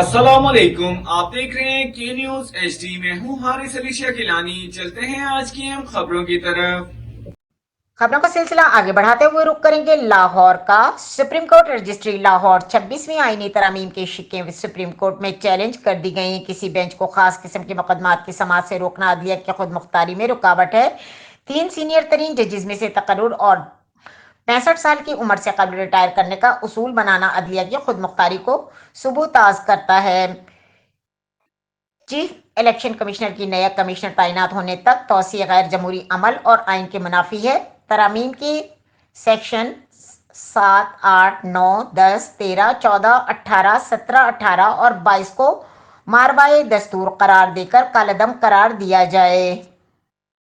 अस्सलाम वालेकुम, आप देख रहे हैं के न्यूज HD में हूँ हारिस अली शकीलानी। चलते हैं आज की अहम खबरों की तरफ। खबरों का सिलसिला आगे बढ़ाते हुए रुक करेंगे लाहौर का। सुप्रीम कोर्ट रजिस्ट्री लाहौर 26वीं आईनी तरमीम की शिकें सुप्रीम कोर्ट में चैलेंज कर दी गई। किसी बेंच को खास किस्म के मुकदमात की समाअत से रोकना अदलिया की खुद मुख्तारी में रुकावट है। 3 सीनियर तरीन जजेस में से तकर्रुर और 65 साल की उम्र से कबल रिटायर करने का उसूल बनाना अदलिया की खुद मुख्तारी को सुबूताज करता है। चीफ इलेक्शन कमिश्नर की नया कमिश्नर तैनात होने तक तौसीए गैर जमहूरी अमल और आइन के मुनाफी है। तरामीम की सेक्शन 7, 8, 9, 10, 13, 14, 18, 17, 18 और 22 को मारवाए दस्तूर करार देकर कालअदम करार दिया जाए।